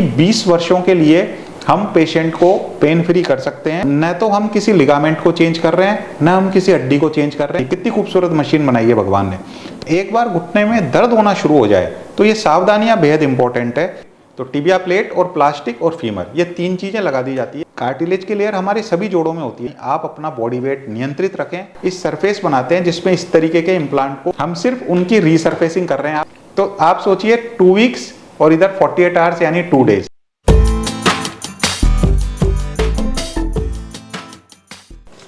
20 वर्षों के लिए हम पेशेंट को पेन फ्री कर सकते हैं। न तो हम किसी लिगामेंट को चेंज कर रहे हैं, न हम किसी हड्डी को चेंज कर रहे हैं। कितनी खूबसूरत मशीन बनाई है भगवान ने। एक बार घुटने में दर्द होना शुरू हो जाए तो ये सावधानियां बेहद इंपॉर्टेंट है। तो टिबिया प्लेट और प्लास्टिक और फीमर, ये 3 चीजें लगा दी जाती है। कार्टिलेज की लेयर हमारे सभी जोड़ों में होती है। आप अपना बॉडी वेट नियंत्रित रखें। इस सरफेस बनाते हैं जिसमें इस तरीके के इम्प्लांट को हम सिर्फ उनकी रीसरफेसिंग कर रहे हैं। तो आप सोचिए 2 वीक्स और इधर 48 आवर्स यानी 2 डेज।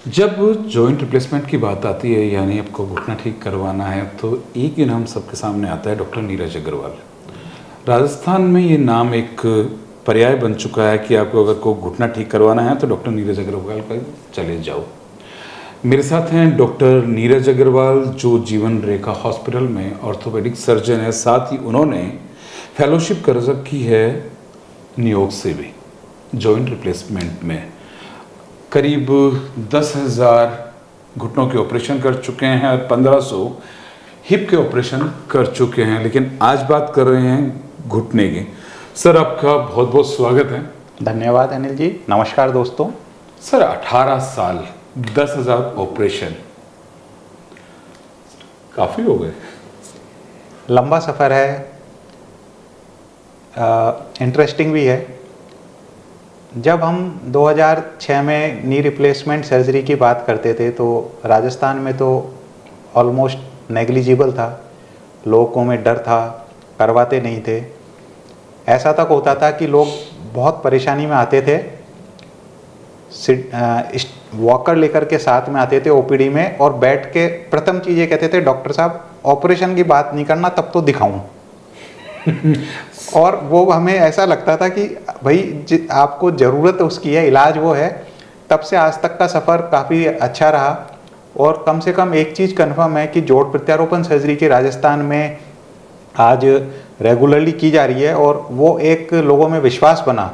जब जॉइंट रिप्लेसमेंट की बात आती है, यानी आपको घुटना ठीक करवाना है, तो एक ही नाम सबके सामने आता है, डॉक्टर नीरज अग्रवाल। राजस्थान में ये नाम एक पर्याय बन चुका है कि आपको अगर कोई घुटना ठीक करवाना है तो डॉक्टर नीरज अग्रवाल का चले जाओ। मेरे साथ हैं डॉक्टर नीरज अग्रवाल, जो जीवन रेखा हॉस्पिटल में ऑर्थोपेडिक सर्जन है। साथ ही उन्होंने फेलोशिप कर रखी है न्यूयॉर्क से भी जॉइंट रिप्लेसमेंट में। करीब 10,000 घुटनों के ऑपरेशन कर चुके हैं और 1500 हिप के ऑपरेशन कर चुके हैं। लेकिन आज बात कर रहे हैं घुटने की। सर, आपका बहुत बहुत स्वागत है। धन्यवाद अनिल जी। नमस्कार दोस्तों। सर, 18 साल 10,000 ऑपरेशन, काफ़ी हो गए। लंबा सफ़र है, इंटरेस्टिंग भी है। जब हम 2006 में नी रिप्लेसमेंट सर्जरी की बात करते थे तो राजस्थान में तो ऑलमोस्ट नेग्लिजिबल था। लोगों में डर था, करवाते नहीं थे। ऐसा तक होता था कि लोग बहुत परेशानी में आते थे, वॉकर लेकर के साथ में आते थे ओपीडी में, और बैठ के प्रथम चीज़ ये कहते थे, डॉक्टर साहब ऑपरेशन की बात नहीं करना, तब तो दिखाऊं। और वो हमें ऐसा लगता था कि भाई आपको ज़रूरत उसकी है, इलाज वो है। तब से आज तक का सफ़र काफ़ी अच्छा रहा। और कम से कम एक चीज़ कन्फर्म है कि जोड़ प्रत्यारोपण सर्जरी की राजस्थान में आज रेगुलरली की जा रही है, और वो एक लोगों में विश्वास बना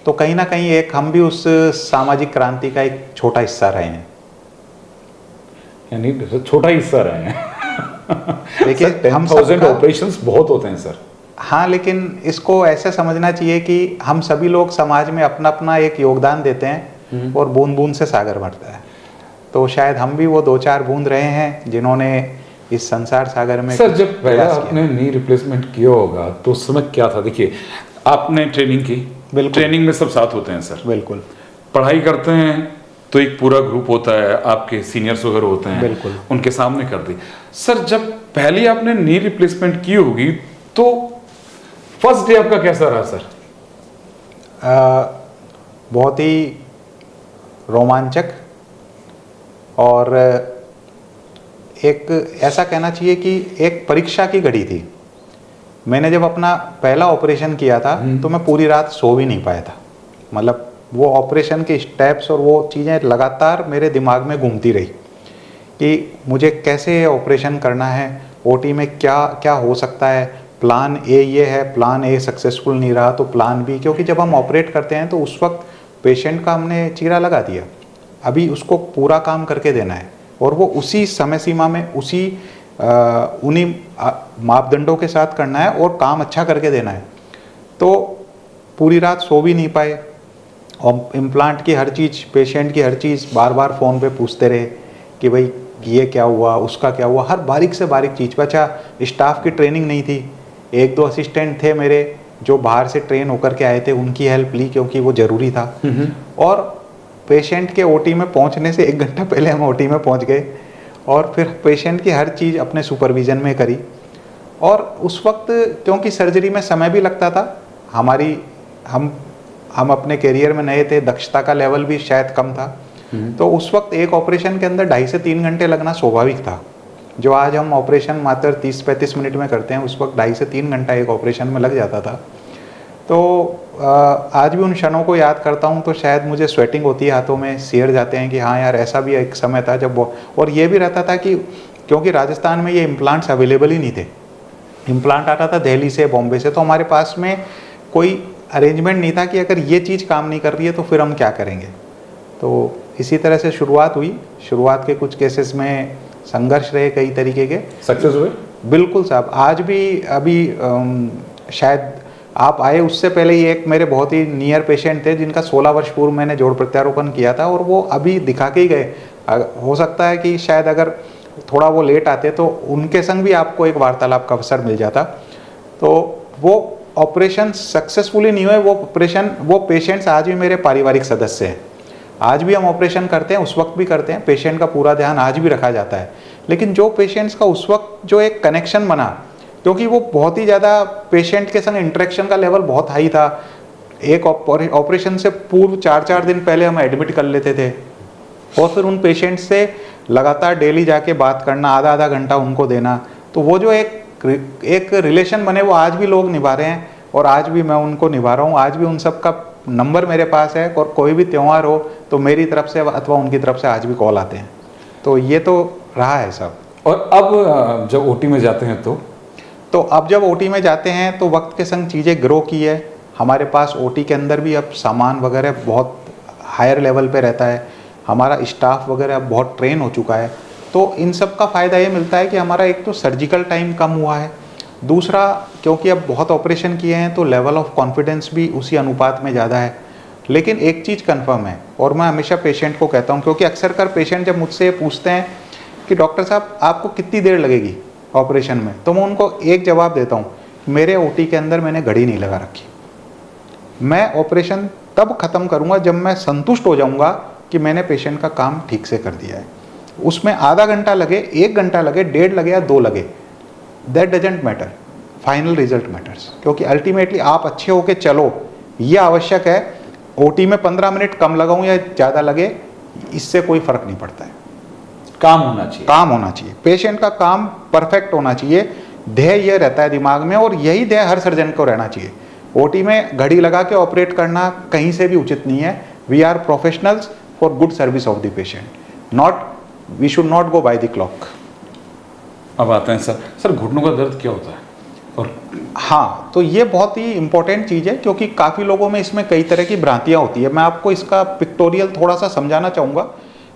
तो कहीं ना कहीं एक हम भी उस सामाजिक क्रांति का एक छोटा हिस्सा रहे हैं। यानी छोटा हिस्सा रहे हैं। देखिए, हम 10,000 ऑपरेशंस बहुत होते हैं सर। हाँ, लेकिन इसको ऐसे समझना चाहिए कि हम सभी लोग समाज में अपना अपना एक योगदान देते हैं, और बूंद बूंद से सागर भरता है। तो शायद हम भी वो 2-4 बूंद रहे हैं जिन्होंने इस संसार सागर में। सर, जब पहले आपने नी रिप्लेसमेंट किया होगा तो उस समय क्या था? देखिए, आपने ट्रेनिंग की, ट्रेनिंग में सब साथ होते हैं सर। बिल्कुल। पढ़ाई करते हैं तो एक पूरा ग्रुप होता है, आपके सीनियर्स वगैरह होते हैं, बिल्कुल, उनके सामने कर दी। सर, जब पहले आपने नी रिप्लेसमेंट की होगी तो फर्स्ट डे आपका कैसा रहा सर? बहुत ही रोमांचक, और एक ऐसा कहना चाहिए कि एक परीक्षा की घड़ी थी। मैंने जब अपना पहला ऑपरेशन किया था तो मैं पूरी रात सो भी नहीं पाया था। मतलब वो ऑपरेशन के स्टेप्स और वो चीज़ें लगातार मेरे दिमाग में घूमती रही कि मुझे कैसे ऑपरेशन करना है, ओटी में क्या क्या हो सकता है। प्लान ए ये है, प्लान ए सक्सेसफुल नहीं रहा तो प्लान बी, क्योंकि जब हम ऑपरेट करते हैं तो उस वक्त पेशेंट का हमने चीरा लगा दिया, अभी उसको पूरा काम करके देना है, और वो उसी समय सीमा में उसी उन्हीं मापदंडों के साथ करना है और काम अच्छा करके देना है। तो पूरी रात सो भी नहीं पाए, और इम्प्लांट की हर चीज़, पेशेंट की हर चीज़ बार बार फ़ोन पे पूछते रहे कि भाई ये क्या हुआ, उसका क्या हुआ, हर बारीक से बारीक चीज़। बचा स्टाफ की ट्रेनिंग नहीं थी। 1-2 असिस्टेंट थे मेरे जो बाहर से ट्रेन होकर के आए थे, उनकी हेल्प ली क्योंकि वो ज़रूरी था। और पेशेंट के ओटी में पहुंचने से 1 घंटा पहले हम ओटी में पहुंच गए, और फिर पेशेंट की हर चीज़ अपने सुपरविज़न में करी। और उस वक्त क्योंकि सर्जरी में समय भी लगता था, हम अपने करियर में नए थे, दक्षता का लेवल भी शायद कम था, तो उस वक्त एक ऑपरेशन के अंदर 2.5 से 3 घंटे लगना स्वाभाविक था। जो आज हम ऑपरेशन मात्र 30-35 मिनट में करते हैं, उस वक्त 2.5 से 3 घंटा एक ऑपरेशन में लग जाता था। तो आज भी उन क्षणों को याद करता हूँ तो शायद मुझे स्वेटिंग होती है हाथों में, सियर जाते हैं कि हाँ यार, ऐसा भी एक समय था जब वो। और ये भी रहता था कि क्योंकि राजस्थान में ये इम्प्लांट्स अवेलेबल ही नहीं थे, इम्प्लांट आता था दिल्ली से, बॉम्बे से, तो हमारे पास में कोई अरेंजमेंट नहीं था कि अगर ये चीज़ काम नहीं कर रही है तो फिर हम क्या करेंगे। तो इसी तरह से शुरुआत हुई। शुरुआत के कुछ केसेस में संघर्ष रहे कई तरीके के। सक्सेस हुए? बिल्कुल साहब। आज भी अभी शायद आप आए उससे पहले ही एक मेरे बहुत ही नियर पेशेंट थे जिनका 16 वर्ष पूर्व मैंने जोड़ प्रत्यारोपण किया था, और वो अभी दिखा के ही गए। हो सकता है कि शायद अगर थोड़ा वो लेट आते तो उनके संग भी आपको एक वार्तालाप का अवसर मिल जाता। तो वो ऑपरेशन सक्सेसफुली नहीं हुए, वो पेशेंट्स आज भी मेरे पारिवारिक सदस्य हैं। आज भी हम ऑपरेशन करते हैं, उस वक्त भी करते हैं, पेशेंट का पूरा ध्यान आज भी रखा जाता है। लेकिन जो पेशेंट्स का उस वक्त जो एक कनेक्शन बना, क्योंकि वो बहुत ही ज़्यादा पेशेंट के संग इंटरेक्शन का लेवल बहुत हाई था। एक ऑपरेशन से पूर्व 4-4 दिन पहले हम एडमिट कर लेते थे, और फिर उन पेशेंट से लगातार डेली जाके बात करना, आधा घंटा उनको देना। तो वो जो एक रिलेशन बने वो आज भी लोग निभा रहे हैं, और आज भी मैं उनको निभा रहा हूँ। आज भी उन सब का नंबर मेरे पास है, और कोई भी त्यौहार हो तो मेरी तरफ से अथवा उनकी तरफ से आज भी कॉल आते हैं। तो ये तो रहा है सब। और अब जब ओटी में जाते हैं तो अब जब ओटी में जाते हैं तो वक्त के संग चीज़ें ग्रो की है। हमारे पास ओटी के अंदर भी अब सामान वगैरह बहुत हायर लेवल पे रहता है, हमारा स्टाफ वगैरह अब बहुत ट्रेन हो चुका है। तो इन सब का फ़ायदा ये मिलता है कि हमारा एक तो सर्जिकल टाइम कम हुआ है, दूसरा क्योंकि अब बहुत ऑपरेशन किए हैं तो लेवल ऑफ कॉन्फिडेंस भी उसी अनुपात में ज़्यादा है। लेकिन एक चीज़ कंफर्म है, और मैं हमेशा पेशेंट को कहता हूँ, क्योंकि अक्सर कर पेशेंट जब मुझसे पूछते हैं कि डॉक्टर साहब आपको कितनी देर लगेगी ऑपरेशन में, तो मैं उनको एक जवाब देता हूँ, मेरे ओटी के अंदर मैंने घड़ी नहीं लगा रखी। मैं ऑपरेशन तब ख़त्म करूँगा जब मैं संतुष्ट हो जाऊँगा कि मैंने पेशेंट का काम ठीक से कर दिया है। उसमें आधा घंटा लगे, 1 घंटा लगे, 1.5 लगे या 2 लगे, that doesn't matter, final result matters. क्योंकि अल्टीमेटली आप अच्छे होके चलो, ये आवश्यक है। ओटी में 15 मिनट कम लगाऊं या ज़्यादा लगे, इससे कोई फ़र्क नहीं पड़ता है। काम होना चाहिए, काम होना चाहिए, पेशेंट का काम परफेक्ट होना चाहिए, ध्येय ये रहता है दिमाग में, और यही ध्येय हर सर्जन को रहना चाहिए। ओटी में घड़ी लगा के ऑपरेट करना कहीं से भी उचित नहीं है। We are professionals for good service of the patient, not we should not go by the clock. अब आते हैं सर घुटनों का दर्द क्या होता है? और हाँ, तो ये बहुत ही इंपॉर्टेंट चीज़ है, क्योंकि काफ़ी लोगों में इसमें कई तरह की भ्रांतियाँ होती है। मैं आपको इसका पिक्टोरियल थोड़ा सा समझाना चाहूँगा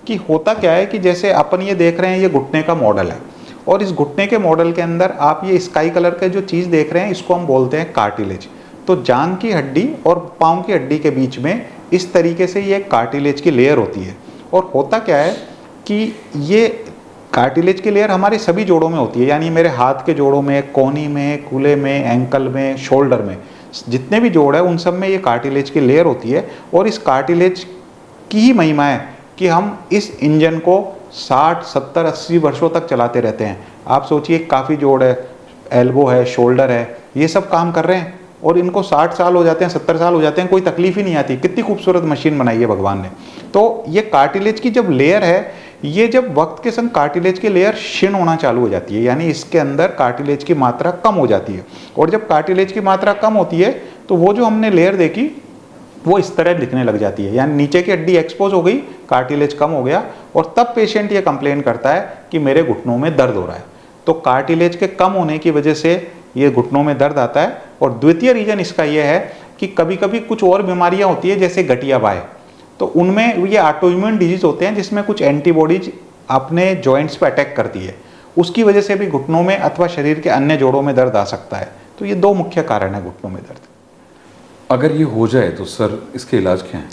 कि होता क्या है कि जैसे अपन ये देख रहे हैं, ये घुटने का मॉडल है, और इस घुटने के मॉडल के अंदर आप ये स्काई कलर के जो चीज़ देख रहे हैं, इसको हम बोलते हैं कार्टिलेज। तो जांघ की हड्डी और पाँव की हड्डी के बीच में इस तरीके से ये कार्टिलेज की लेयर होती है। और होता क्या है कि ये कार्टिलेज की लेयर हमारे सभी जोड़ों में होती है, यानी मेरे हाथ के जोड़ों में, कोहनी में, कूल्हे में, एंकल में, शोल्डर में, जितने भी जोड़ है उन सब में ये कार्टिलेज की लेयर होती है। और इस कार्टिलेज की ही महिमा है कि हम इस इंजन को 60, 70, 80 वर्षों तक चलाते रहते हैं। आप सोचिए, काफ़ी जोड़ है, एल्बो है, शोल्डर है, ये सब काम कर रहे हैं, और इनको 60 साल हो जाते हैं, 70 साल हो जाते हैं, कोई तकलीफ ही नहीं आती। कितनी खूबसूरत मशीन बनाई है भगवान ने। तो ये कार्टिलेज की जब लेयर है, ये जब वक्त के संग कार्टिलेज की लेयर क्षीण होना चालू हो जाती है, यानी इसके अंदर कार्टिलेज की मात्रा कम हो जाती है। और जब कार्टिलेज की मात्रा कम होती है तो वो जो हमने लेयर देखी वो इस तरह दिखने लग जाती है, यानी नीचे की हड्डी एक्सपोज हो गई, कार्टिलेज कम हो गया, और तब पेशेंट ये कंप्लेन करता है कि मेरे घुटनों में दर्द हो रहा है। तो कार्टिलेज के कम होने की वजह से ये घुटनों में दर्द आता है। और द्वितीय रीजन इसका ये है कि कभी कभी कुछ और बीमारियां होती है, जैसे गठिया बाय, तो उनमें ये ऑटोइम्यून डिजीज होते हैं जिसमें कुछ एंटीबॉडीज अपने जॉइंट्स पे अटैक करती है, उसकी वजह से भी घुटनों में अथवा शरीर के अन्य जोड़ों में दर्द आ सकता है। तो ये 2 मुख्य कारण है घुटनों में दर्द। अगर ये हो जाए तो सर इसके इलाज क्या है?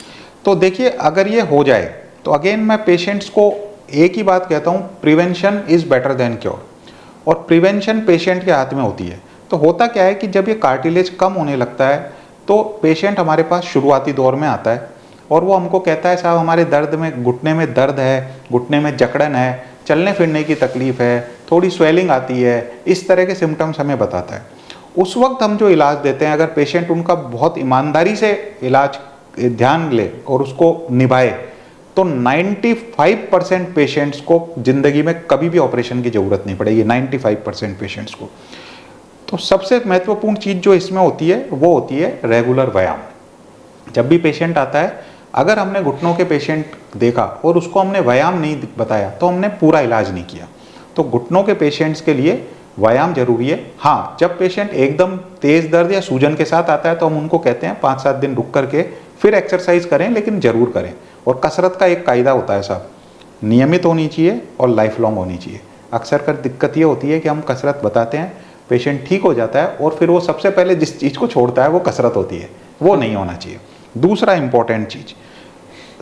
तो देखिए, अगर ये हो जाए तो अगेन मैं पेशेंट्स को एक ही बात कहता हूँ, prevention is better than cure. और प्रिवेंशन पेशेंट के हाथ में होती है। तो होता क्या है कि जब ये कार्टिलेज कम होने लगता है तो पेशेंट हमारे पास शुरुआती दौर में आता है, और वो हमको कहता है साहब हमारे दर्द में, घुटने में दर्द है, घुटने में जकड़न है, चलने फिरने की तकलीफ है, थोड़ी स्वेलिंग आती है, इस तरह के सिम्टम्स हमें बताता है। उस वक्त हम जो इलाज देते हैं, अगर पेशेंट उनका बहुत ईमानदारी से इलाज ध्यान ले और उसको निभाए, तो 95% पेशेंट्स को जिंदगी में कभी भी ऑपरेशन की जरूरत नहीं पड़ेगी, 95% पेशेंट्स को। तो सबसे महत्वपूर्ण चीज़ जो इसमें होती है वो होती है रेगुलर व्यायाम। जब भी पेशेंट आता है, अगर हमने घुटनों के पेशेंट देखा और उसको हमने व्यायाम नहीं बताया तो हमने पूरा इलाज नहीं किया। तो घुटनों के पेशेंट्स के लिए व्यायाम जरूरी है। हाँ, जब पेशेंट एकदम तेज दर्द या सूजन के साथ आता है तो हम उनको कहते हैं 5-7 दिन रुक करके फिर एक्सरसाइज करें, लेकिन जरूर करें। और कसरत का एक कायदा होता है साहब, नियमित होनी चाहिए और लाइफ लॉन्ग होनी चाहिए। अक्सर कर दिक्कत ये होती है कि हम कसरत बताते हैं, पेशेंट ठीक हो जाता है और फिर वो सबसे पहले जिस चीज़ को छोड़ता है वो कसरत होती है, वो नहीं होना चाहिए। दूसरा इम्पॉर्टेंट चीज़,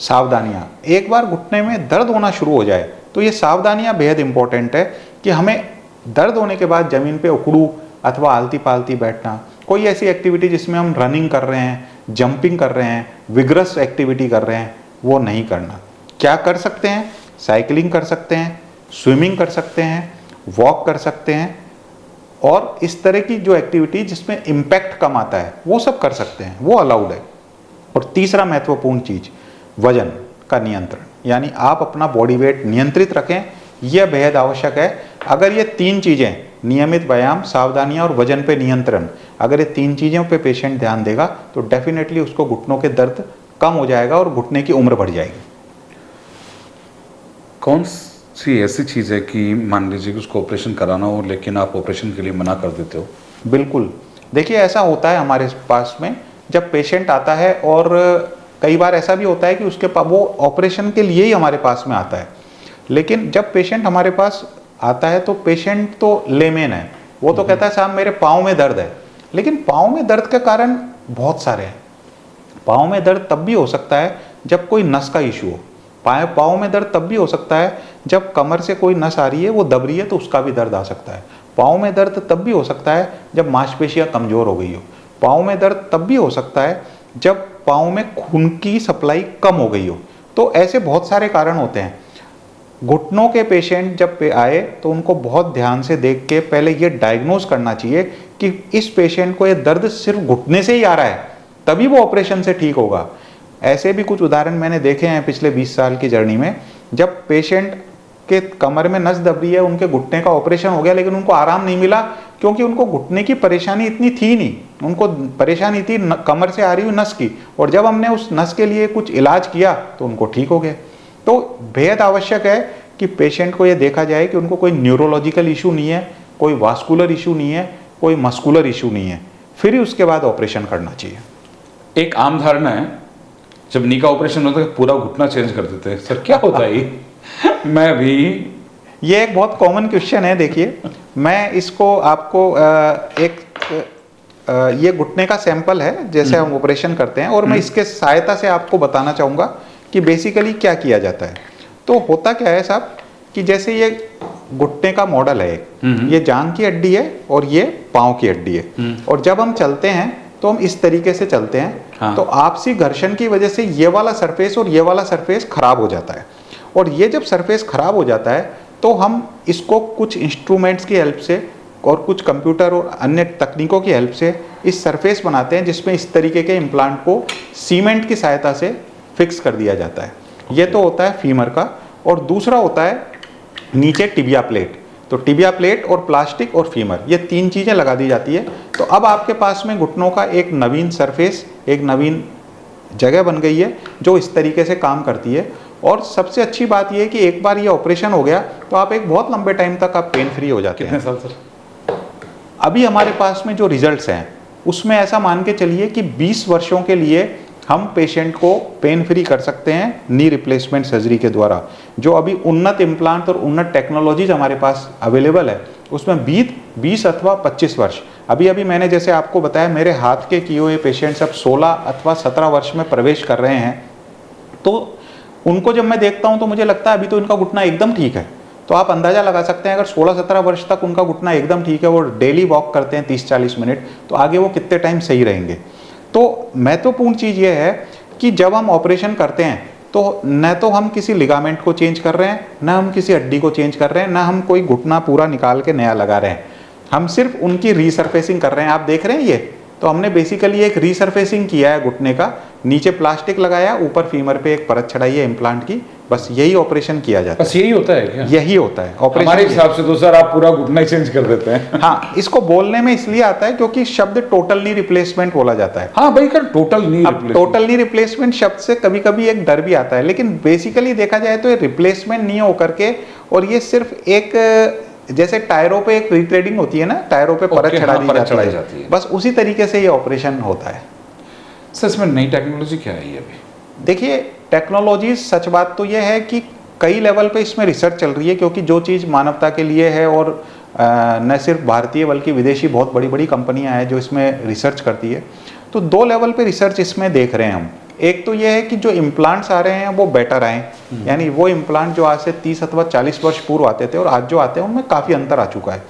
सावधानियाँ। एक बार घुटने में दर्द होना शुरू हो जाए तो ये सावधानियाँ बेहद इंपॉर्टेंट है कि हमें दर्द होने के बाद ज़मीन पे उखड़ू अथवा आलती पालती बैठना, कोई ऐसी एक्टिविटी जिसमें हम रनिंग कर रहे हैं, जंपिंग कर रहे हैं, विग्रस एक्टिविटी कर रहे हैं, वो नहीं करना। क्या कर सकते हैं? साइकिलिंग कर सकते हैं, स्विमिंग कर सकते हैं, वॉक कर सकते हैं, और इस तरह की जो एक्टिविटी जिसमें इम्पैक्ट कम आता है वो सब कर सकते हैं, वो अलाउड है। और तीसरा महत्वपूर्ण चीज़, वजन का नियंत्रण, यानी आप अपना बॉडी वेट नियंत्रित रखें, यह बेहद आवश्यक है। अगर ये तीन चीज़ें, नियमित व्यायाम, सावधानियां और वजन पे नियंत्रण, अगर ये तीन चीज़ों पे पेशेंट ध्यान देगा तो डेफिनेटली उसको घुटनों के दर्द कम हो जाएगा और घुटने की उम्र बढ़ जाएगी। कौन सी ऐसी चीज़ है कि मान लीजिए कि उसको ऑपरेशन कराना हो लेकिन आप ऑपरेशन के लिए मना कर देते हो? बिल्कुल, देखिए ऐसा होता है हमारे पास में, जब पेशेंट आता है, और कई बार ऐसा भी होता है कि उसके पास वो ऑपरेशन के लिए ही हमारे पास में आता है, लेकिन जब पेशेंट हमारे पास आता है तो पेशेंट तो लेमेन है, वो तो कहता है साहब मेरे पाँव में दर्द है। लेकिन पाँव में दर्द के कारण बहुत सारे हैं। पाँव में दर्द तब भी हो सकता है जब कोई नस का इशू हो, पाँव में दर्द तब भी हो सकता है जब कमर से कोई नस आ रही है, वो दब रही है, तो उसका भी दर्द आ सकता है। पाँव में दर्द तब भी हो सकता है जब मांसपेशियाँ कमज़ोर हो गई हो। पाँव में दर्द तब भी हो सकता है जब पाँव में खून की सप्लाई कम हो गई हो। तो ऐसे बहुत सारे कारण होते हैं। घुटनों के पेशेंट जब पे आए तो उनको बहुत ध्यान से देख के पहले ये डायग्नोज करना चाहिए कि इस पेशेंट को ये दर्द सिर्फ घुटने से ही आ रहा है, तभी वो ऑपरेशन से ठीक होगा। ऐसे भी कुछ उदाहरण मैंने देखे हैं पिछले 20 साल की जर्नी में, जब पेशेंट के कमर में नस दब रही है, उनके घुटने का ऑपरेशन हो गया, लेकिन उनको आराम नहीं मिला क्योंकि उनको घुटने की परेशानी इतनी थी नहीं, उनको परेशानी थी कमर से आ रही हुई नस की, और जब हमने उस नस के लिए कुछ इलाज किया तो उनको ठीक हो गए। तो बेहद आवश्यक है कि पेशेंट को ये देखा जाए कि उनको कोई न्यूरोलॉजिकल इशू नहीं है, कोई वास्कुलर इशू नहीं है, कोई मस्कुलर इशू नहीं है, फिर ही उसके बाद ऑपरेशन करना चाहिए। एक आम धारणा है जब नी का ऑपरेशन होता है पूरा घुटना चेंज कर देते हैं, सर क्या होता है ये? मैं भी, ये एक बहुत कॉमन क्वेश्चन है। देखिए, मैं इसको आपको ये घुटने का सैंपल है जैसे हम ऑपरेशन करते हैं, और मैं इसके सहायता से आपको बताना चाहूँगा कि बेसिकली क्या किया जाता है। तो होता क्या है साहब कि जैसे ये घुटने का मॉडल है, ये जांघ की हड्डी है और ये पाँव की हड्डी है, और जब हम चलते हैं तो हम इस तरीके से चलते हैं। हाँ। तो आपसी घर्षण की वजह से ये वाला सरफेस और ये वाला सरफेस खराब हो जाता है, और ये जब सरफेस खराब हो जाता है तो हम इसको कुछ इंस्ट्रूमेंट्स की हेल्प से और कुछ कंप्यूटर और अन्य तकनीकों की हेल्प से इस सरफेस बनाते हैं, जिसमें इस तरीके के इम्प्लांट को सीमेंट की सहायता से फिक्स कर दिया जाता है। ये तो होता है फीमर का। और दूसरा होता है नीचे टिबिया प्लेट। तो टिबिया प्लेट और प्लास्टिक और फीमर, ये तीन चीज़ें लगा दी जाती है। तो अब आपके पास में घुटनों का एक नवीन सरफेस, एक नवीन जगह बन गई है जो इस तरीके से काम करती है। और सबसे अच्छी बात यह है कि एक बार ये ऑपरेशन हो गया तो आप एक बहुत लंबे टाइम तक आप पेन फ्री हो जाते हैं। कितने साल सर? अभी हमारे पास में जो रिजल्ट्स हैं उसमें ऐसा मान के चलिए कि 20 वर्षों के लिए हम पेशेंट को पेन फ्री कर सकते हैं नी रिप्लेसमेंट सर्जरी के द्वारा। जो अभी उन्नत इम्प्लांट और उन्नत टेक्नोलॉजीज हमारे पास अवेलेबल है उसमें 20 अथवा 25 वर्ष। अभी अभी मैंने जैसे आपको बताया, मेरे हाथ के किए हुए पेशेंट्स अब 16 अथवा 17 वर्ष में प्रवेश कर रहे हैं। तो उनको जब मैं देखता हूं तो मुझे लगता है अभी तो इनका घुटना एकदम ठीक है। तो आप अंदाज़ा लगा सकते हैं अगर 16-17 वर्ष तक उनका घुटना एकदम ठीक है, वो डेली वॉक करते हैं 30-40 मिनट, तो आगे वो कितने टाइम सही रहेंगे। तो महत्वपूर्ण चीज़ ये है कि जब हम ऑपरेशन करते हैं तो न तो हम किसी लिगामेंट को चेंज कर रहे हैं, न हम किसी हड्डी को चेंज कर रहे हैं, न हम कोई घुटना पूरा निकाल के नया लगा रहे हैं, हम सिर्फ उनकी रीसरफेसिंग कर रहे हैं। आप देख रहे हैं ये, तो हमने बेसिकली एक रीसरफेसिंग किया है घुटने का, नीचे प्लास्टिक लगाया, ऊपर फीमर पे एक परत चढ़ाई है इम्प्लांट की, बस यही ऑपरेशन किया जाता है। बस यही होता है क्या? यही होता है ऑपरेशन। हमारे हिसाब से तो सर आप पूरा घुटना ही चेंज कर देते हैं। हाँ, इसको बोलने में इसलिए आता है क्योंकि शब्द टोटल नी रिप्लेसमेंट बोला जाता है। हाँ भाई, कर total knee replacement. Total knee replacement शब्द से कभी कभी एक डर भी आता है, लेकिन बेसिकली देखा जाए तो ये रिप्लेसमेंट नहीं होकर के, और ये सिर्फ एक जैसे टायरों पे एक रिथ्रेडिंग होती है ना, टायरों पे परत चढ़ाई जाती है, बस उसी तरीके से ये ऑपरेशन होता है। सर इसमें नई टेक्नोलॉजी क्या है ये अभी? देखिए, टेक्नोलॉजी, सच बात तो ये है कि कई लेवल पे इसमें रिसर्च चल रही है, क्योंकि जो चीज़ मानवता के लिए है और न सिर्फ भारतीय बल्कि विदेशी बहुत बड़ी बड़ी कंपनियां हैं जो इसमें रिसर्च करती है। तो 2 लेवल पे रिसर्च इसमें देख रहे हैं हम। एक तो ये है कि जो इम्प्लांट्स आ रहे हैं वो बेटर आए, यानी वो इम्प्लांट जो आज से 30 अथवा 40 वर्ष पूर्व आते थे और आज जो आते हैं उनमें काफ़ी अंतर आ चुका है।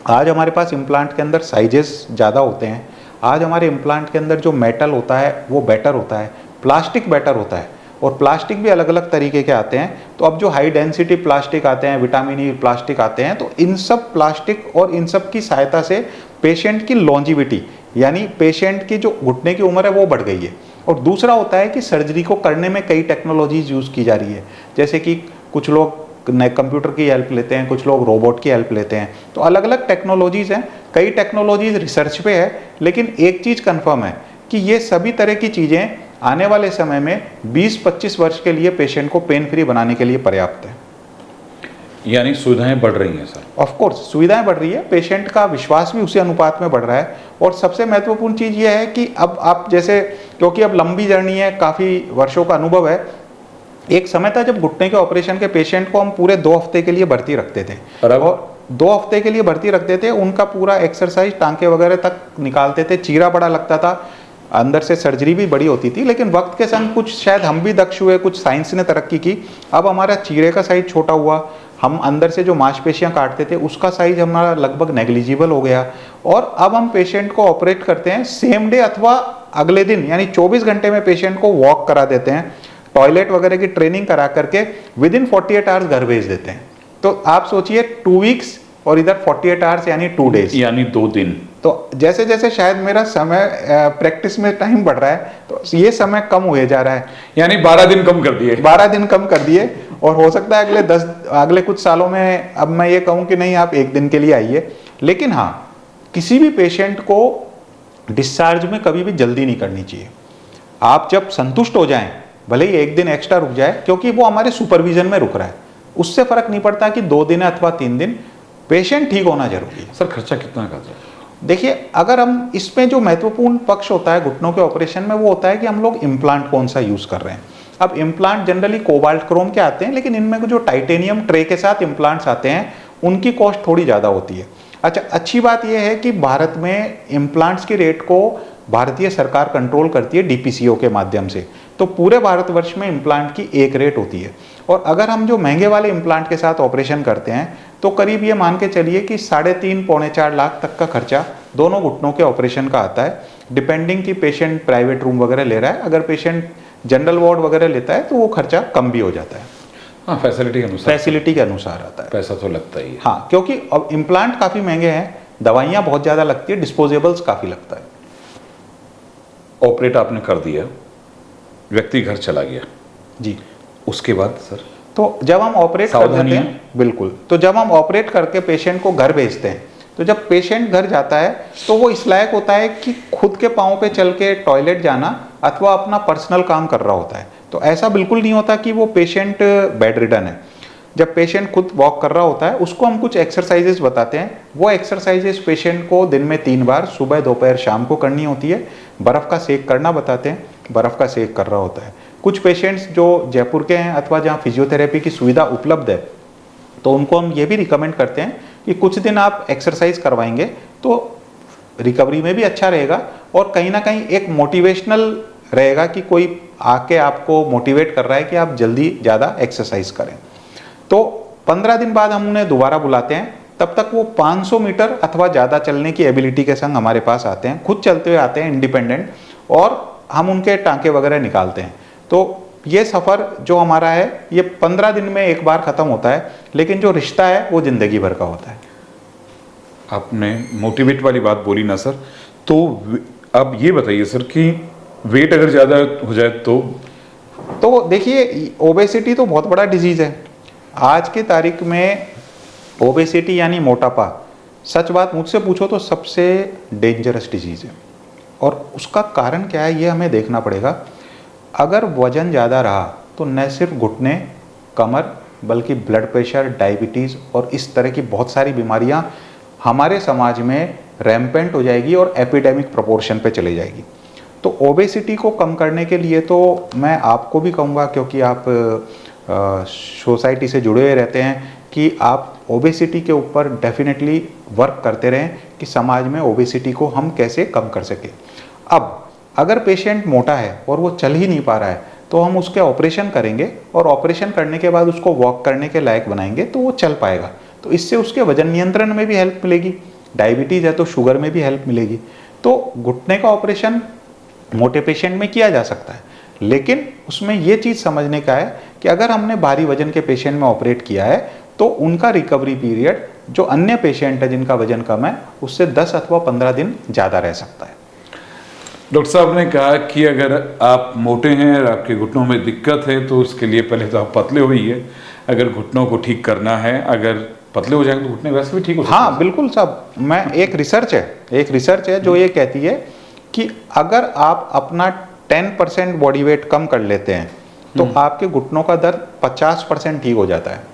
आज हमारे पास इम्प्लांट के अंदर साइजेस ज़्यादा होते हैं, आज हमारे इम्प्लांट के अंदर जो मेटल होता है वो बेटर होता है, प्लास्टिक बेटर होता है, और प्लास्टिक भी अलग अलग तरीके के आते हैं। तो अब जो हाई डेंसिटी प्लास्टिक आते हैं, विटामिन ई प्लास्टिक आते हैं, तो इन सब प्लास्टिक और इन सब की सहायता से पेशेंट की लॉन्जिविटी यानी पेशेंट की जो घुटने की उम्र है वो बढ़ गई है। और दूसरा होता है कि सर्जरी को करने में कई टेक्नोलॉजीज यूज़ की जा रही है, जैसे कि कुछ लोग नए कंप्यूटर की हेल्प लेते हैं, कुछ लोग रोबोट की हेल्प लेते हैं। तो अलग अलग टेक्नोलॉजीज़ हैं, कई टेक्नोलॉजीज रिसर्च पे है, लेकिन एक चीज़ कंफर्म है कि ये सभी तरह की चीज़ें आने वाले समय में 20-25 वर्ष के लिए पेशेंट को पेन फ्री बनाने के लिए पर्याप्त है। यानी सुविधाएं बढ़ रही हैं सर? ऑफ कोर्स सुविधाएं बढ़ रही है, पेशेंट का विश्वास भी उसी अनुपात में बढ़ रहा है। और सबसे महत्वपूर्ण चीज़ ये है कि अब आप जैसे, क्योंकि अब लंबी जर्नी है, काफ़ी वर्षों का अनुभव है। एक समय था जब घुटने के ऑपरेशन के पेशेंट को हम पूरे 2 हफ्ते के लिए भर्ती रखते थे, और 2 हफ्ते के लिए भर्ती रखते थे, उनका पूरा एक्सरसाइज टांके वगैरह तक निकालते थे, चीरा बड़ा लगता था, अंदर से सर्जरी भी बड़ी होती थी। लेकिन वक्त के संग कुछ शायद हम भी दक्ष हुए, कुछ साइंस ने तरक्की की, अब हमारा चीरे का साइज छोटा हुआ, हम अंदर से जो मांसपेशियां काटते थे उसका साइज हमारा लगभग नेग्लिजिबल हो गया, और अब हम पेशेंट को ऑपरेट करते हैं सेम डे अथवा अगले दिन, यानी 24 घंटे में पेशेंट को वॉक करा देते हैं, टॉयलेट वगैरह की ट्रेनिंग करा करके विदिन 48 आवर्स घर भेज देते हैं। तो आप सोचिए 2 वीक्स और इधर 48 आवर्स यानी 2 डेज, यानी 2 दिन। तो जैसे जैसे शायद मेरा समय प्रैक्टिस में टाइम बढ़ रहा है तो ये समय कम हुए जा रहा है, यानी 12 दिन कम कर दिए। 12 दिन कम कर दिए। और हो सकता है अगले कुछ सालों में अब मैं ये कहूँ कि नहीं आप 1 दिन के लिए आइए। लेकिन हाँ, किसी भी पेशेंट को डिस्चार्ज में कभी भी जल्दी नहीं करनी चाहिए। आप जब संतुष्ट हो जाएं, भले ही 1 दिन एक्स्ट्रा रुक जाए, क्योंकि वो हमारे सुपरविजन में रुक रहा है, उससे फर्क नहीं पड़ता कि 2 दिन अथवा 3 दिन, पेशेंट ठीक होना जरूरी है। सर खर्चा कितना का है? देखिए, अगर हम इसमें जो महत्वपूर्ण पक्ष होता है घुटनों के ऑपरेशन में वो होता है कि हम लोग इम्प्लांट कौन सा यूज कर रहे हैं। अब इम्प्लांट जनरली कोबाल्ट क्रोम के आते हैं, लेकिन इनमें जो टाइटेनियम ट्रे के साथ इम्प्लांट्स आते हैं उनकी कॉस्ट थोड़ी ज़्यादा होती है। अच्छा, अच्छी बात यह है कि भारत में इम्प्लांट्स की रेट को भारतीय सरकार कंट्रोल करती है DPCO के माध्यम से, तो पूरे भारतवर्ष में इम्प्लांट की एक रेट होती है। और अगर हम जो महंगे वाले इम्प्लांट के साथ ऑपरेशन करते हैं तो करीब ये मान के चलिए कि 3.5-4 लाख तक का खर्चा दोनों घुटनों के ऑपरेशन का आता है, डिपेंडिंग कि पेशेंट प्राइवेट रूम वगैरह ले रहा है। अगर पेशेंट जनरल वार्ड वगैरह लेता है तो वो खर्चा कम भी हो जाता है। हाँ, फैसिलिटी के अनुसार आता है। पैसा तो लगता ही है। हाँ, क्योंकि अब इम्प्लांट काफ़ी महंगे हैं, दवाइयाँ बहुत ज़्यादा लगती है, डिस्पोजेबल्स काफ़ी लगता है। ऑपरेट आपने कर दिया, व्यक्ति घर चला गया जी, उसके बाद सर? तो जब हम ऑपरेट कर देते हैं, बिल्कुल, तो जब हम ऑपरेट करके पेशेंट को घर भेजते हैं, तो जब पेशेंट घर जाता है तो वो इस लायक होता है कि खुद के पाँव पे चल के टॉयलेट जाना अथवा अपना पर्सनल काम कर रहा होता है। तो ऐसा बिल्कुल नहीं होता कि वो पेशेंट बेड रिडन है। जब पेशेंट खुद वॉक कर रहा होता है उसको हम कुछ एक्सरसाइजेस बताते हैं। वो एक्सरसाइजेस पेशेंट को दिन में 3 बार सुबह, दोपहर, शाम को करनी होती है। बर्फ़ का सेक करना बताते हैं, बर्फ़ का सेक कर रहा होता है। कुछ पेशेंट्स जो जयपुर के हैं अथवा जहाँ फिजियोथेरेपी की सुविधा उपलब्ध है तो उनको हम ये भी रिकमेंड करते हैं कि कुछ दिन आप एक्सरसाइज करवाएंगे तो रिकवरी में भी अच्छा रहेगा और कहीं ना कहीं एक मोटिवेशनल रहेगा कि कोई आके आपको मोटिवेट कर रहा है कि आप जल्दी ज़्यादा एक्सरसाइज करें। तो 15 दिन बाद हम उन्हें दोबारा बुलाते हैं, तब तक वो 500 मीटर अथवा ज़्यादा चलने की एबिलिटी के संग हमारे पास आते हैं, खुद चलते हुए आते हैं इंडिपेंडेंट, और हम उनके टांके वगैरह निकालते हैं। तो ये सफ़र जो हमारा है ये 15 दिन में एक बार ख़त्म होता है, लेकिन जो रिश्ता है वो ज़िंदगी भर का होता है। आपने मोटिवेट वाली बात बोली ना सर, तो अब ये बताइए सर कि वेट अगर ज़्यादा हो जाए तो देखिए, ओबेसिटी तो बहुत बड़ा डिजीज़ है। आज की तारीख में ओबेसिटी यानी मोटापा, सच बात मुझसे पूछो तो सबसे डेंजरस डिजीज़ है। और उसका कारण क्या है ये हमें देखना पड़ेगा। अगर वज़न ज़्यादा रहा तो न सिर्फ घुटने, कमर, बल्कि ब्लड प्रेशर, डायबिटीज़ और इस तरह की बहुत सारी बीमारियां हमारे समाज में रैम्पेंट हो जाएगी और एपिडेमिक प्रोपोर्शन पे चली जाएगी। तो ओबेसिटी को कम करने के लिए तो मैं आपको भी कहूँगा, क्योंकि आप सोसाइटी से जुड़े हुए रहते हैं, कि आप ओबेसिटी के ऊपर डेफिनेटली वर्क करते रहें कि समाज में ओबेसिटी को हम कैसे कम कर सकें। अब अगर पेशेंट मोटा है और वो चल ही नहीं पा रहा है तो हम उसके ऑपरेशन करेंगे और ऑपरेशन करने के बाद उसको वॉक करने के लायक बनाएंगे तो वो चल पाएगा। तो इससे उसके वजन नियंत्रण में भी हेल्प मिलेगी, डायबिटीज़ है तो शुगर में भी हेल्प मिलेगी। तो घुटने का ऑपरेशन मोटे पेशेंट में किया जा सकता है, लेकिन उसमें ये चीज़ समझने का है कि अगर हमने भारी वजन के पेशेंट में ऑपरेट किया है तो उनका रिकवरी पीरियड जो अन्य पेशेंट है जिनका वजन कम है उससे 10 अथवा 15 दिन ज़्यादा रह सकता है। डॉक्टर साहब ने कहा कि अगर आप मोटे हैं और आपके घुटनों में दिक्कत है तो उसके लिए पहले तो आप पतले होइए। अगर घुटनों को ठीक करना है, अगर पतले हो जाएंगे तो घुटने वैसे भी ठीक हो सकते हैं। हाँ बिल्कुल साहब, मैं एक रिसर्च है जो ये कहती है कि अगर आप अपना 10% बॉडी वेट कम कर लेते हैं तो आपके घुटनों का दर्द 50% ठीक हो जाता है।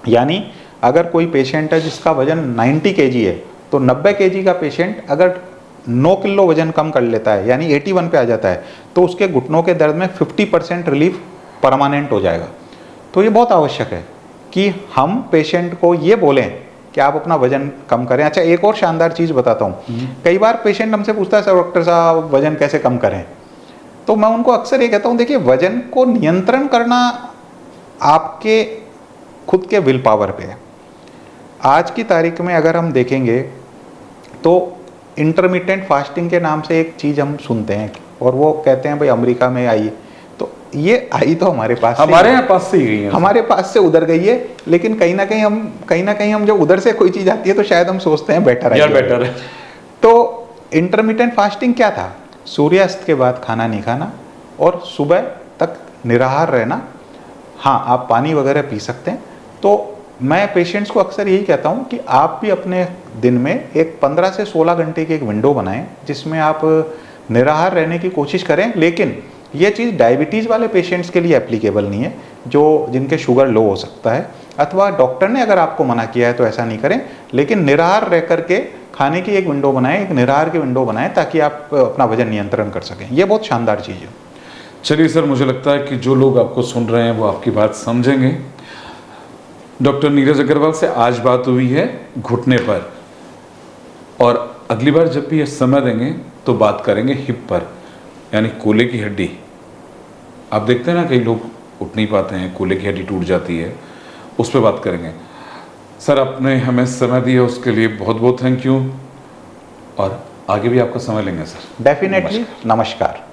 यानी अगर कोई पेशेंट है जिसका वजन 90 kg है तो 90 kg का पेशेंट अगर 9 किलो वजन कम कर लेता है यानी 81 पे आ जाता है तो उसके घुटनों के दर्द में 50% रिलीफ परमानेंट हो जाएगा। तो ये बहुत आवश्यक है कि हम पेशेंट को ये बोलें कि आप अपना वजन कम करें। अच्छा, एक और शानदार चीज़ बताता हूँ। कई बार पेशेंट हमसे पूछता है सर डॉक्टर साहब वजन कैसे कम करें, तो मैं उनको अक्सर ये कहता हूँ देखिए वजन को नियंत्रण करना आपके खुद के विल पावर पे है। आज की तारीख में अगर हम देखेंगे तो इंटरमिटेंट फास्टिंग के नाम से एक चीज़ हम सुनते हैं और वो कहते हैं भाई अमेरिका में आई, तो ये आई तो हमारे पास से ही गई है, हमारे पास से उधर गई है। लेकिन कहीं ना कहीं हम जब उधर से कोई चीज़ आती है तो शायद हम सोचते हैं बेटर है। तो इंटरमिटेंट फास्टिंग क्या था? सूर्यास्त के बाद खाना नहीं खाना और सुबह तक निराहार रहना। हाँ, आप पानी वगैरह पी सकते हैं। तो मैं पेशेंट्स को अक्सर यही कहता हूँ कि आप भी अपने दिन में एक 15 से 16 घंटे की एक विंडो बनाएं जिसमें आप निराहार रहने की कोशिश करें। लेकिन ये चीज़ डायबिटीज़ वाले पेशेंट्स के लिए एप्लीकेबल नहीं है, जो जिनके शुगर लो हो सकता है, अथवा डॉक्टर ने अगर आपको मना किया है तो ऐसा नहीं करें। लेकिन निराहार रह करके खाने की एक विंडो बनाएं, एक निराहार की विंडो बनाएं ताकि आप अपना वजन नियंत्रण कर सकें। ये बहुत शानदार चीज़ है। चलिए सर, मुझे लगता है कि जो लोग आपको सुन रहे हैं वो आपकी बात समझेंगे। डॉक्टर नीरज अग्रवाल से आज बात हुई है घुटने पर, और अगली बार जब भी ये समय देंगे तो बात करेंगे हिप पर, यानी कोले की हड्डी। आप देखते हैं ना कई लोग उठ नहीं पाते हैं, कोले की हड्डी टूट जाती है, उस पर बात करेंगे। सर, आपने हमें समय दिया उसके लिए बहुत बहुत थैंक यू, और आगे भी आपका समय लेंगे सर। डेफिनेटली। नमस्कार।